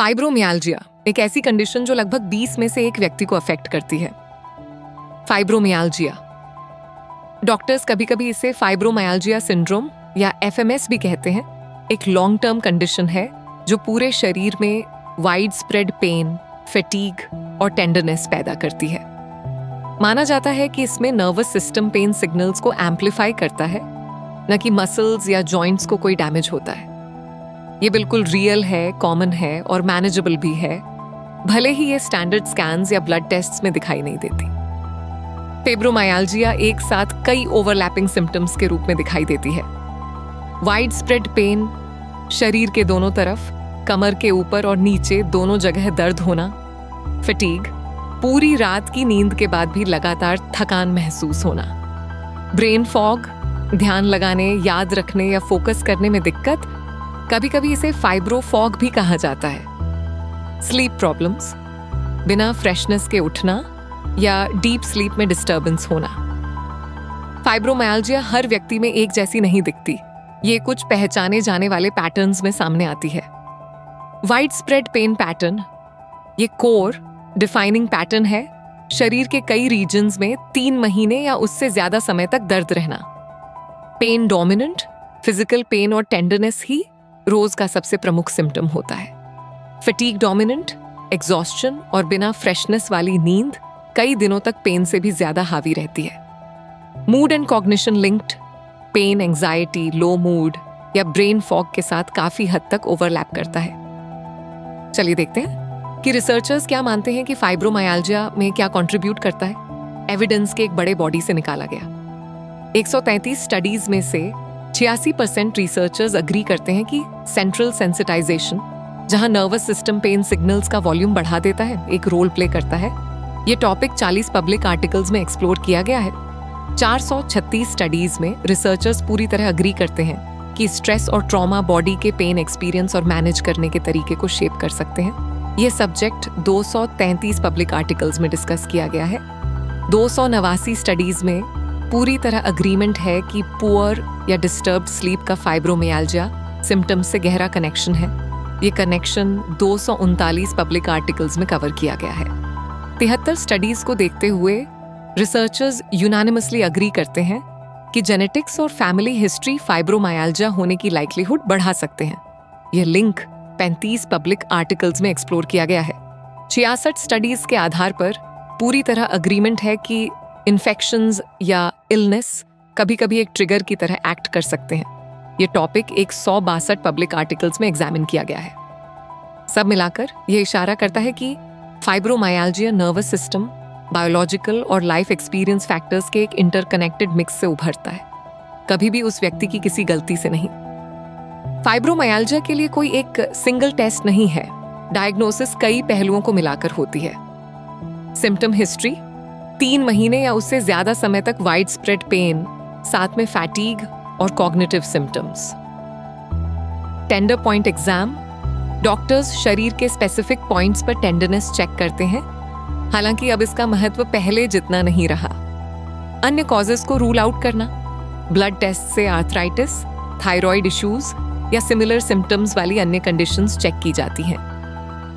फाइब्रोमियाल्जिया एक ऐसी कंडीशन जो लगभग 20 में से एक व्यक्ति को अफेक्ट करती है। फाइब्रोमियाल्जिया डॉक्टर्स कभी कभी इसे फाइब्रोमियाल्जिया सिंड्रोम या एफएमएस भी कहते हैं। एक लॉन्ग टर्म कंडीशन है जो पूरे शरीर में वाइड स्प्रेड पेन, फैटीग और टेंडरनेस पैदा करती है। माना जाता है कि इसमें नर्वस सिस्टम पेन सिग्नल्स को एम्पलीफाई करता है, न कि मसल्स या जॉइंट्स को कोई डैमेज होता है। ये बिल्कुल रियल है, कॉमन है और मैनेजेबल भी है, भले ही ये स्टैंडर्ड स्कैन्स या ब्लड टेस्ट्स में दिखाई नहीं देती। फाइब्रोमियाल्जिया एक साथ कई ओवरलैपिंग सिम्टम्स के रूप में दिखाई देती है। वाइड स्प्रेड पेन, शरीर के दोनों तरफ, कमर के ऊपर और नीचे दोनों जगह दर्द होना, फटीग, पूरी रात की नींद के बाद भी लगातार थकान महसूस होना, ब्रेन फॉग, ध्यान लगाने, याद रखने या फोकस करने में दिक्कत, कभी कभी इसे फाइब्रो फॉग भी कहा जाता है। स्लीप प्रॉब्लम्स, बिना फ्रेशनेस के उठना या डीप स्लीप में डिस्टर्बेंस होना। फाइब्रोमियाल्जिया हर व्यक्ति में एक जैसी नहीं दिखती, ये कुछ पहचाने जाने वाले पैटर्न्स में सामने आती है। वाइड स्प्रेड पेन पैटर्न, ये कोर डिफाइनिंग पैटर्न है। शरीर के कई रीजन्स में 3 महीने या उससे ज्यादा समय तक दर्द रहना। पेन डोमिनेंट, फिजिकल पेन और टेंडरनेस ही रोज का सबसे प्रमुख सिम्टम होता है। फटीग डोमिनेंट, एग्जॉस्शन और बिना फ्रेशनेस वाली नींद कई दिनों तक पेन से भी ज्यादा हावी रहती है। Mood and cognition linked, pain, anxiety, low mood या ब्रेन फॉग के साथ काफी हद तक ओवरलैप करता है। चलिए देखते हैं कि रिसर्चर्स क्या मानते हैं कि फाइब्रोमियाल्जिया में क्या कंट्रीब्यूट करता है। एविडेंस के एक बड़े बॉडी से निकाला गया 133 स्टडीज में से 86% रिसर्चर्स अग्री करते हैं कि सेंट्रल सेंसिटाइजेशन, जहां नर्वस सिस्टम पेन सिग्नल्स का वॉल्यूम बढ़ा देता है, एक रोल प्ले करता है। ये टॉपिक 40 पब्लिक आर्टिकल्स में एक्सप्लोर किया गया है। 436 स्टडीज में रिसर्चर्स पूरी तरह अग्री करते हैं कि स्ट्रेस और ट्रॉमा बॉडी के पेन एक्सपीरियंस और मैनेज करने के तरीके को शेप कर सकते हैं। ये सब्जेक्ट 233 पब्लिक आर्टिकल्स में डिस्कस किया गया है। 289 स्टडीज में पूरी तरह अग्रीमेंट है कि पुअर या डिस्टर्ब्ड स्लीप का फाइब्रोमियाल्जिया सिम्टम्स से गहरा कनेक्शन है। ये कनेक्शन 239 पब्लिक आर्टिकल्स में कवर किया गया है। 73 स्टडीज को देखते हुए रिसर्चर्स यूनानिमसली अग्री करते हैं कि जेनेटिक्स और फैमिली हिस्ट्री फाइब्रोमियाल्जिया होने की लाइक्लीहुड बढ़ा सकते हैं। यह लिंक 35 पब्लिक आर्टिकल्स में एक्सप्लोर किया गया है। 66 स्टडीज के आधार पर पूरी तरह अग्रीमेंट है कि इन्फेक्शंस या इलनेस कभी कभी एक ट्रिगर की तरह एक्ट कर सकते हैं। ये टॉपिक 162 पब्लिक आर्टिकल्स में एग्जामिन किया गया है। सब मिलाकर यह इशारा करता है कि फाइब्रोमियाल्जिया नर्वस सिस्टम, बायोलॉजिकल और लाइफ एक्सपीरियंस फैक्टर्स के एक इंटरकनेक्टेड मिक्स से उभरता है, कभी भी उस व्यक्ति की किसी गलती से नहीं। फाइब्रोमियाल्जिया के लिए कोई एक सिंगल टेस्ट नहीं है। डायग्नोसिस कई पहलुओं को मिलाकर होती है। सिम्टम हिस्ट्री, 3 महीने या उससे ज्यादा समय तक वाइड स्प्रेड पेन, साथ में फैटीग और cognitive symptoms. Tender point exam, doctors शरीर के स्पेसिफिक पॉइंट्स पर टेंडरनेस चेक करते हैं, हालांकि अब इसका महत्व पहले जितना नहीं रहा। अन्य कॉजेस को रूल आउट करना, ब्लड टेस्ट से आर्थराइटिस, थायराइड इश्यूज या सिमिलर सिम्टम्स वाली अन्य कंडीशंस चेक की जाती हैं।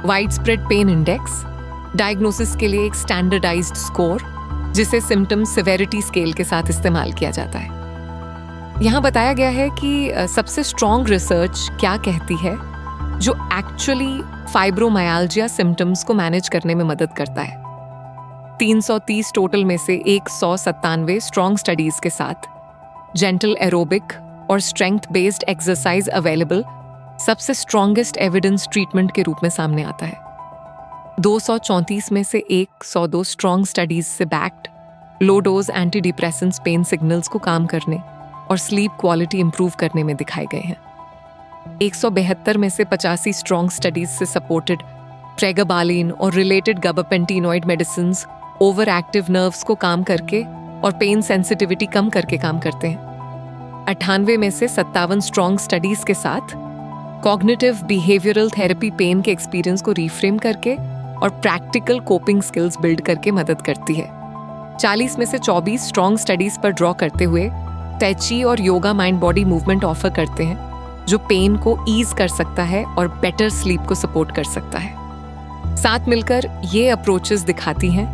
Wide spread pain index, diagnosis के लिए एक स्टैंडर्डाइज्ड स्कोर जिसे सिम्टम सिवेरिटी स्केल के साथ इस्तेमाल किया जाता है। यहाँ बताया गया है कि सबसे स्ट्रॉन्ग रिसर्च क्या कहती है जो एक्चुअली फाइब्रोमियाल्जिया सिम्टम्स को मैनेज करने में मदद करता है। 330 टोटल में से 197 स्ट्रॉन्ग स्टडीज के साथ जेंटल एरोबिक और स्ट्रेंथ बेस्ड एक्सरसाइज अवेलेबल सबसे स्ट्रॉन्गेस्ट एविडेंस ट्रीटमेंट के रूप में सामने आता है। 234 में से 102 स्ट्रॉन्ग स्टडीज से backed low dose antidepressants pain signals को काम करने और स्लीप क्वालिटी इंप्रूव करने में दिखाए गए हैं। 172 में से 85 स्ट्रॉन्ग स्टडीज से सपोर्टेड प्रेगाबालिन और related gabapentinoid medicines over active nerves को काम करके और पेन सेंसिटिविटी कम करके काम करते हैं। 98 में से 57 स्ट्रॉन्ग स्टडीज के साथ कॉग्निटिव बिहेवियरल थेरेपी पेन के एक्सपीरियंस को रिफ्रेम करके और प्रैक्टिकल कोपिंग स्किल्स बिल्ड करके मदद करती है। 40 में से 24 स्ट्रॉन्ग स्टडीज पर ड्रॉ करते हुए टैची और yoga mind body movement offer करते हैं जो पेन को ईज कर सकता है और बेटर स्लीप को सपोर्ट कर सकता है। साथ मिलकर ये अप्रोचेस दिखाती हैं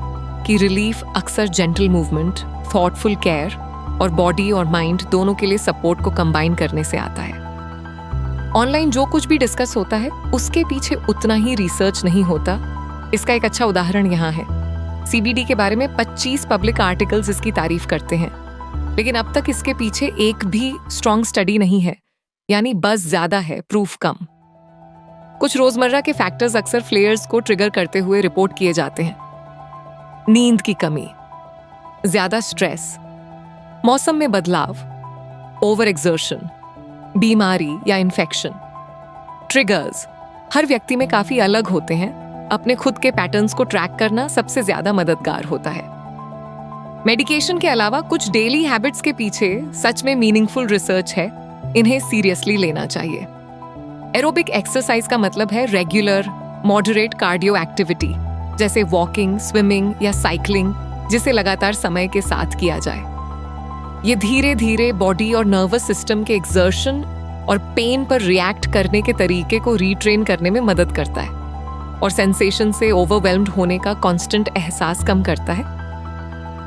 कि रिलीफ अक्सर जेंटल मूवमेंट, थॉटफुल केयर और बॉडी और माइंड दोनों के लिए सपोर्ट को कंबाइन करने से आता है। ऑनलाइन जो कुछ भी डिस्कस होता है उसके पीछे उतना ही रिसर्च नहीं होता। इसका एक अच्छा उदाहरण यहाँ है। CBD के बारे में 25 पब्लिक आर्टिकल्स इसकी तारीफ करते हैं, लेकिन अब तक इसके पीछे एक भी स्ट्रॉन्ग स्टडी नहीं है, यानी बस ज्यादा है, प्रूफ कम। कुछ रोजमर्रा के फैक्टर्स अक्सर फ्लेयर्स को ट्रिगर करते हुए रिपोर्ट किए जाते हैं। नींद की कमी, ज्यादा स्ट्रेस, मौसम में बदलाव, ओवर एक्सर्शन, बीमारी या इन्फेक्शन। ट्रिगर्स हर व्यक्ति में काफी अलग होते हैं। अपने खुद के पैटर्न्स को ट्रैक करना सबसे ज्यादा मददगार होता है। मेडिकेशन के अलावा कुछ डेली हैबिट्स के पीछे सच में मीनिंगफुल रिसर्च है, इन्हें सीरियसली लेना चाहिए। एरोबिक एक्सरसाइज का मतलब है रेगुलर मॉडरेट कार्डियो एक्टिविटी, जैसे वॉकिंग, स्विमिंग या साइकिलिंग, जिसे लगातार समय के साथ किया जाए। ये धीरे धीरे बॉडी और नर्वस सिस्टम के एक्सर्शन और पेन पर रिएक्ट करने के तरीके को रीट्रेन करने में मदद करता है और सेंसेशन से ओवरवेल्म्ड होने का कांस्टेंट एहसास कम करता है।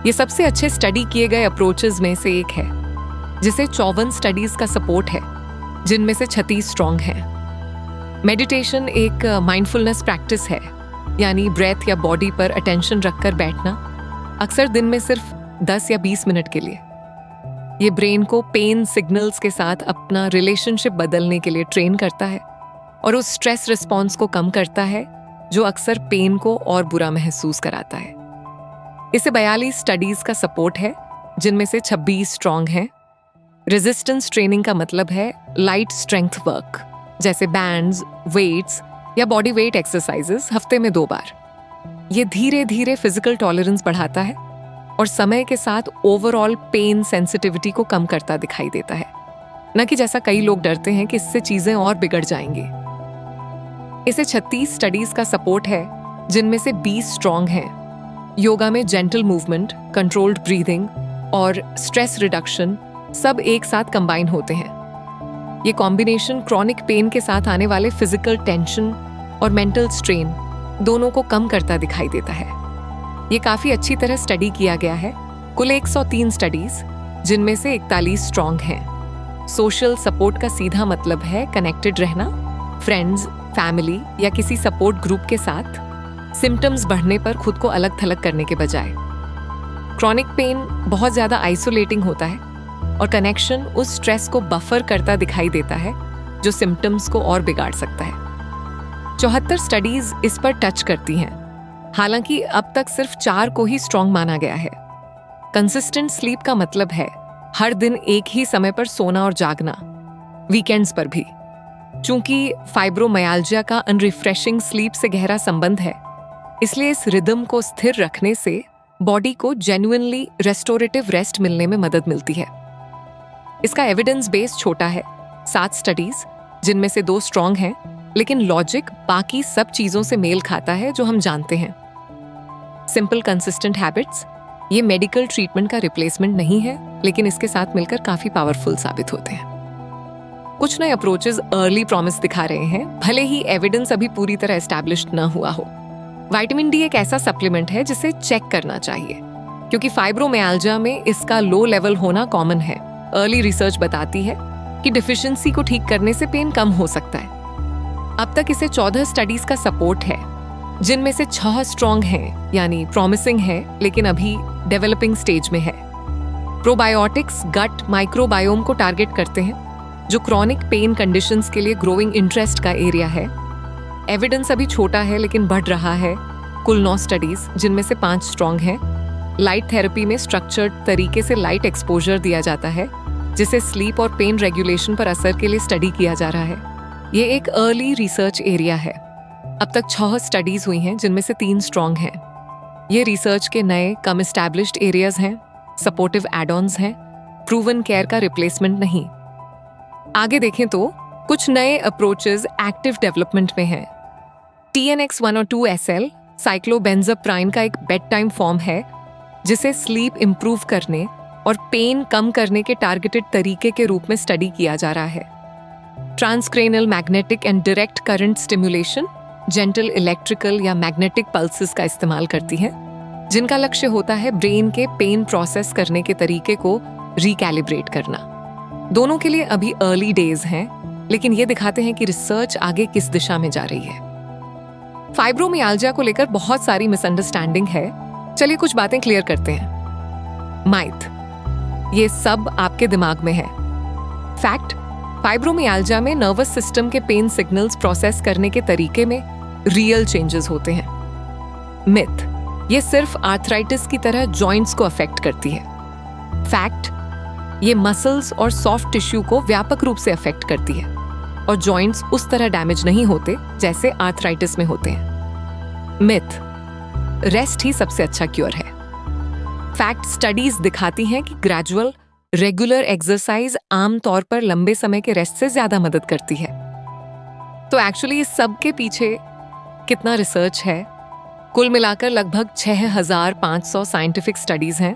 ये सबसे अच्छे स्टडी किए गए अप्रोचेस में से एक है, जिसे 54 स्टडीज का सपोर्ट है, जिनमें से 36 स्ट्रॉन्ग हैं। मेडिटेशन एक माइंडफुलनेस प्रैक्टिस है, यानी ब्रेथ या बॉडी पर अटेंशन रखकर बैठना, अक्सर दिन में सिर्फ 10 या 20 मिनट के लिए। ये ब्रेन को पेन सिग्नल्स के साथ अपना रिलेशनशिप बदलने के लिए ट्रेन करता है और उस स्ट्रेस रिस्पॉन्स को कम करता है जो अक्सर पेन को और बुरा महसूस कराता है। इसे 42 स्टडीज का सपोर्ट है, जिनमें से 26 स्ट्रॉन्ग हैं। रेजिस्टेंस ट्रेनिंग का मतलब है लाइट स्ट्रेंथ वर्क, जैसे बैंड्स, वेट्स या बॉडी वेट एक्सरसाइजेस हफ्ते में 2 बार। ये धीरे धीरे फिजिकल टॉलरेंस बढ़ाता है और समय के साथ ओवरऑल पेन सेंसिटिविटी को कम करता दिखाई देता है, न कि जैसा कई लोग डरते हैं कि इससे चीजें और बिगड़ जाएंगी। इसे 36 स्टडीज का सपोर्ट है, जिनमें से 20 स्ट्रॉन्ग हैं। योगा में जेंटल मूवमेंट, कंट्रोल्ड ब्रीदिंग और स्ट्रेस रिडक्शन सब एक साथ कंबाइन होते हैं। ये कॉम्बिनेशन क्रॉनिक पेन के साथ आने वाले फिजिकल टेंशन और मेंटल स्ट्रेन दोनों को कम करता दिखाई देता है। ये काफी अच्छी तरह स्टडी किया गया है। कुल 103 स्टडीज, जिनमें से 41 स्ट्रॉन्ग हैं। सोशल सपोर्ट का सीधा मतलब है कनेक्टेड रहना, फ्रेंड्स, फैमिली या किसी सपोर्ट ग्रुप के साथ, सिम्टम्स बढ़ने पर खुद को अलग थलग करने के बजाय। क्रॉनिक पेन बहुत ज्यादा आइसोलेटिंग होता है और कनेक्शन उस स्ट्रेस को बफर करता दिखाई देता है जो सिम्टम्स को और बिगाड़ सकता है। 74 स्टडीज इस पर टच करती हैं, हालांकि अब तक सिर्फ 4 को ही स्ट्रॉन्ग माना गया है। कंसिस्टेंट स्लीप का मतलब है हर दिन एक ही समय पर सोना और जागना, वीकेंड्स पर भी। चूंकि फाइब्रोमाइल्जिया का अनरिफ्रेशिंग स्लीप से गहरा संबंध है, इसलिए इस रिदम को स्थिर रखने से बॉडी को जेन्युइनली रेस्टोरेटिव रेस्ट मिलने में मदद मिलती है। इसका एविडेंस बेस छोटा है, 7 स्टडीज, जिनमें से 2 स्ट्रॉन्ग हैं, लेकिन लॉजिक बाकी सब चीजों से मेल खाता है जो हम जानते हैं। सिंपल कंसिस्टेंट हैबिट्स ये मेडिकल ट्रीटमेंट का रिप्लेसमेंट नहीं है, लेकिन इसके साथ मिलकर काफी पावरफुल साबित होते हैं। कुछ नए अप्रोचेस अर्ली प्रॉमिस दिखा रहे हैं, भले ही एविडेंस अभी पूरी तरह एस्टैब्लिश्ड न हुआ हो। विटामिन डी एक ऐसा सप्लीमेंट है जिसे चेक करना चाहिए, क्योंकि फाइब्रोमाइल्जिया में इसका लो लेवल होना कॉमन है। अर्ली रिसर्च बताती है कि डिफिशिएंसी को ठीक करने से पेन कम हो सकता है। अब तक इसे 14 स्टडीज का सपोर्ट है, जिनमें से 6 स्ट्रॉन्ग हैं, यानी प्रॉमिसिंग है, लेकिन अभी डेवलपिंग स्टेज में है। प्रोबायोटिक्स गट माइक्रोबायोम को टारगेट करते हैं, जो क्रॉनिक पेन कंडीशंस के लिए ग्रोइंग इंटरेस्ट का एरिया है। एविडेंस अभी छोटा है, लेकिन बढ़ रहा है। कुल 9 स्टडीज, जिनमें से 5 स्ट्रॉन्ग हैं। लाइट थेरेपी में स्ट्रक्चर्ड तरीके से लाइट एक्सपोजर दिया जाता है, जिसे स्लीप और पेन रेगुलेशन पर असर के लिए स्टडी किया जा रहा है। ये एक अर्ली रिसर्च एरिया है। अब तक 6 स्टडीज हुई हैं, जिनमें से 3 स्ट्रॉन्ग हैं। ये रिसर्च के नए कम एस्टैब्लिश्ड एरियाज हैं, सपोर्टिव एड-ऑन्स हैं, प्रूवन केयर का रिप्लेसमेंट नहीं। आगे देखें तो कुछ नए अप्रोचेस एक्टिव डेवलपमेंट में हैं। TNX-102SL साइक्लोबेंजाप्राइन का एक बेड टाइम फॉर्म है, जिसे स्लीप इंप्रूव करने और पेन कम करने के टारगेटेड तरीके के रूप में स्टडी किया जा रहा है। Transcranial magnetic and direct current stimulation, gentle electrical या मैग्नेटिक पल्सेस का इस्तेमाल करती है, जिनका लक्ष्य होता है ब्रेन के पेन प्रोसेस करने के तरीके को रिकैलिब्रेट करना। दोनों के लिए अभी अर्ली डेज हैं, लेकिन ये दिखाते हैं कि रिसर्च आगे किस दिशा में जा रही है। फाइब्रोमियाल्जिया को लेकर बहुत सारी मिसअंडरस्टैंडिंग है, चलिए कुछ बातें क्लियर करते हैं। माइथ, ये सब आपके दिमाग में है। फैक्ट, फाइब्रोमियाल्जिया में नर्वस सिस्टम के पेन सिग्नल्स प्रोसेस करने के तरीके में रियल चेंजेस होते हैं। मिथ, ये सिर्फ आर्थराइटिस की तरह जॉइंट्स को अफेक्ट करती है। फैक्ट, ये मसल्स और सॉफ्ट टिश्यू को व्यापक रूप से अफेक्ट करती है और जॉइंट्स उस तरह डैमेज नहीं होते जैसे आर्थराइटिस में होते हैं। मिथ, रेस्ट ही सबसे अच्छा क्योर है। फैक्ट, स्टडीज दिखाती हैं कि ग्रेजुअल रेगुलर एक्सरसाइज आमतौर पर लंबे समय के रेस्ट से ज्यादा मदद करती है। तो एक्चुअली इस सब के पीछे कितना रिसर्च है? कुल मिलाकर लगभग 6,500 साइंटिफिक स्टडीज हैं,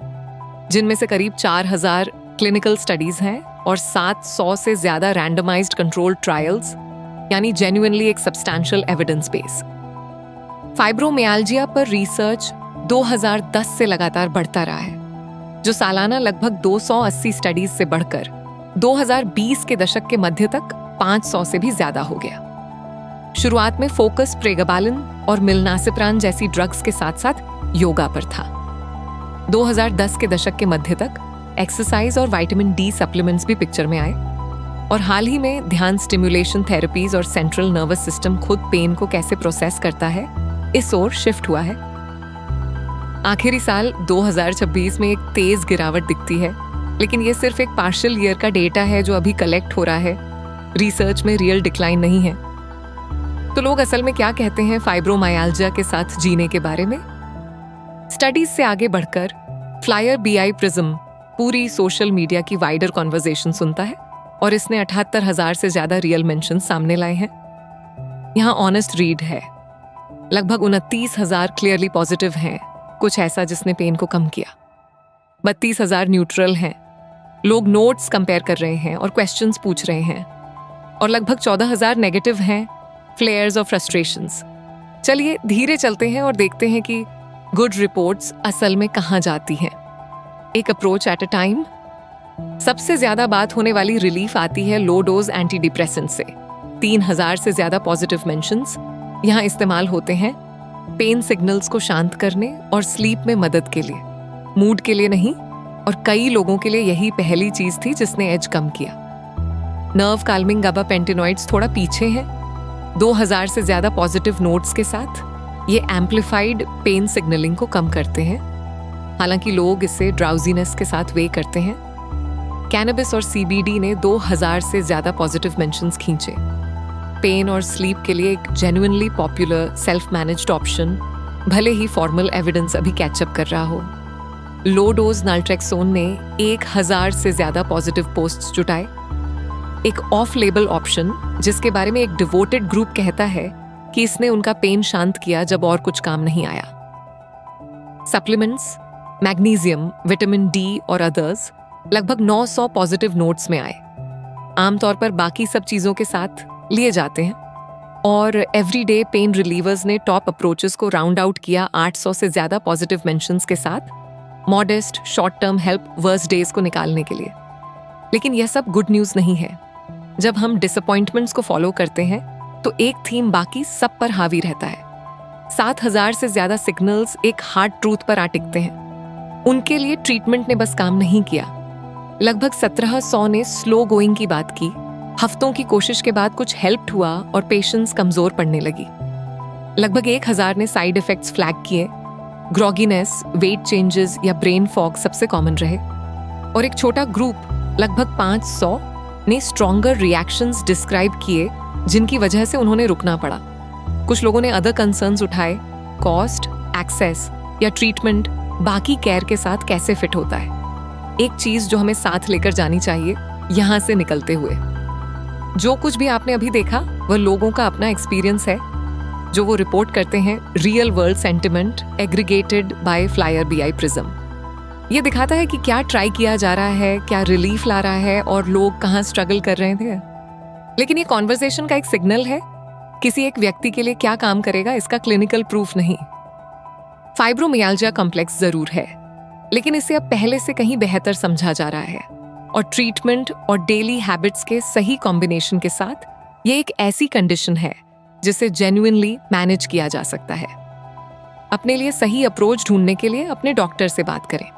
जिनमें से करीब 4,000 क्लिनिकल स्टडीज हैं और 700 से ज्यादा रैंडमाइज्ड कंट्रोल्ड ट्रायल्स, यानी जेन्युइनली एक सब्सटैंशियल एविडेंस बेस। फाइब्रोमियाल्जिया पर रिसर्च 2010 से लगातार बढ़ता रहा है, जो सालाना लगभग 280 स्टडीज से बढ़कर 2020 के दशक के मध्य तक 500 से भी ज्यादा हो गया। शुरुआत में फोकस प्रेगाबालिन और मिलनासिप्रान जैसी ड्रग्स के साथ साथ योगा पर था। 2010 के दशक के मध्य तक एक्सरसाइज और विटामिन डी सप्लीमेंट्स भी पिक्चर में आए और हाल ही में ध्यान स्टिमुलेशन थेरेपीज और सेंट्रल नर्वस सिस्टम खुद पेन को कैसे प्रोसेस करता है, इस ओर शिफ्ट हुआ है। आखिरी साल 2026 में एक तेज गिरावट दिखती है, लेकिन ये सिर्फ एक पार्शियल ईयर का डेटा है जो अभी कलेक्ट हो रहा है। रिसर्च में रियल डिक्लाइन नहीं है। तो लोग असल में क्या कहते हैं फाइब्रोमायाल्जिया के साथ जीने के बारे में? स्टडीज से आगे बढ़कर फ्लायर BI प्रिज्म पूरी सोशल मीडिया की वाइडर कॉन्वर्सेशन सुनता है और इसने 78,000 से ज्यादा रियल मेंशन सामने लाए हैं। यहाँ ऑनेस्ट रीड है, लगभग 29,000 क्लियरली पॉजिटिव हैं, कुछ ऐसा जिसने पेन को कम किया। 32,000 न्यूट्रल हैं, लोग नोट्स कंपेयर कर रहे हैं और क्वेश्चंस पूछ रहे हैं, और लगभग 14,000 नेगेटिव हैं, फ्लेयर्स और फ्रस्ट्रेशंस। चलिए धीरे चलते हैं और देखते हैं कि गुड रिपोर्ट्स असल में कहाँ जाती हैं। एक अप्रोच एट अ टाइम। सबसे ज्यादा बात होने वाली रिलीफ आती है लो डोज एंटी डिप्रेसेंट से। 3,000 से ज्यादा पॉजिटिव मेंशंस यहाँ इस्तेमाल होते हैं पेन सिग्नल्स को शांत करने और स्लीप में मदद के लिए, मूड के लिए नहीं। और कई लोगों के लिए यही पहली चीज थी जिसने एज कम किया। नर्व काल्मिंग गाबापेंटेनॉइड्स थोड़ा पीछे हैं। 2,000 से ज्यादा पॉजिटिव नोट्स के साथ ये एम्पलीफाइड पेन सिग्नलिंग को कम करते हैं, हालांकि लोग इसे ड्राउजीनेस के साथ वे करते हैं। कैनबिस और CBD ने 2,000 से ज्यादा पॉजिटिव मेंशंस खींचे। पेन और स्लीप के लिए एक genuinely popular self managed option, भले ही फॉर्मल एविडेंस अभी कैचअप कर रहा हो। लो डोज नाल्ट्रेक्सोन ने 1,000 से ज्यादा पॉजिटिव पोस्ट्स जुटाए। एक ऑफ लेबल ऑप्शन जिसके बारे में एक डिवोटेड ग्रुप कहता है कि इसने उनका पेन शांत किया जब और कुछ काम नहीं आया। सप्लीमेंट्स, मैग्नीशियम, विटामिन D और अदर्स लगभग 900 पॉजिटिव नोट्स में आए। आमतौर पर बाकी सब चीजों के साथ लिए जाते हैं, और एवरीडे पेन रिलीवर्स ने टॉप अप्रोचेस को राउंड आउट किया 800 से ज्यादा पॉजिटिव मेंशंस के साथ, modest short term help worst days को निकालने के लिए। लेकिन यह सब गुड न्यूज नहीं है। जब हम डिसअपॉइंटमेंट्स को फॉलो करते हैं तो एक थीम बाकी सब पर हावी रहता है। 7,000 से ज्यादा सिग्नल्स एक हार्ड ट्रूथ पर आ टिकते हैं। उनके लिए ट्रीटमेंट ने बस काम नहीं किया। लगभग 1,700 ने स्लो गोइंग की बात की। हफ्तों की कोशिश के बाद कुछ हेल्प हुआ और पेशेंस कमजोर पड़ने लगी। लगभग 1,000 ने साइड इफेक्ट्स फ्लैग किए। ग्रॉगीनेस, वेट चेंजेस या ब्रेन फॉग सबसे कॉमन रहे। और एक छोटा ग्रुप लगभग 500 ने स्ट्रॉन्गर रिएक्शंस डिस्क्राइब किए जिनकी वजह से उन्होंने रुकना पड़ा। कुछ लोगों ने अदर कंसर्न्स उठाए, कॉस्ट, एक्सेस या ट्रीटमेंट बाकी केयर के साथ कैसे फिट होता है। एक चीज जो हमें साथ लेकर जानी चाहिए यहाँ से निकलते हुए, जो कुछ भी आपने अभी देखा वह लोगों का अपना एक्सपीरियंस है, जो वो रिपोर्ट करते हैं real world sentiment aggregated by flyer BI prism. ये दिखाता है कि क्या ट्राई किया जा रहा है, क्या रिलीफ ला रहा है और लोग कहाँ स्ट्रगल कर रहे थे। लेकिन ये कॉन्वर्सेशन का एक सिग्नल है, किसी एक व्यक्ति के लिए क्या काम करेगा इसका क्लिनिकल प्रूफ नहीं। फाइब्रोमियाल्जिया कॉम्प्लेक्स जरूर है, लेकिन इसे अब पहले से कहीं बेहतर समझा जा रहा है और ट्रीटमेंट और डेली हैबिट्स के सही कॉम्बिनेशन के साथ ये एक ऐसी कंडीशन है जिसे जेन्युइनली मैनेज किया जा सकता है। अपने लिए सही अप्रोच ढूंढने के लिए अपने डॉक्टर से बात करें।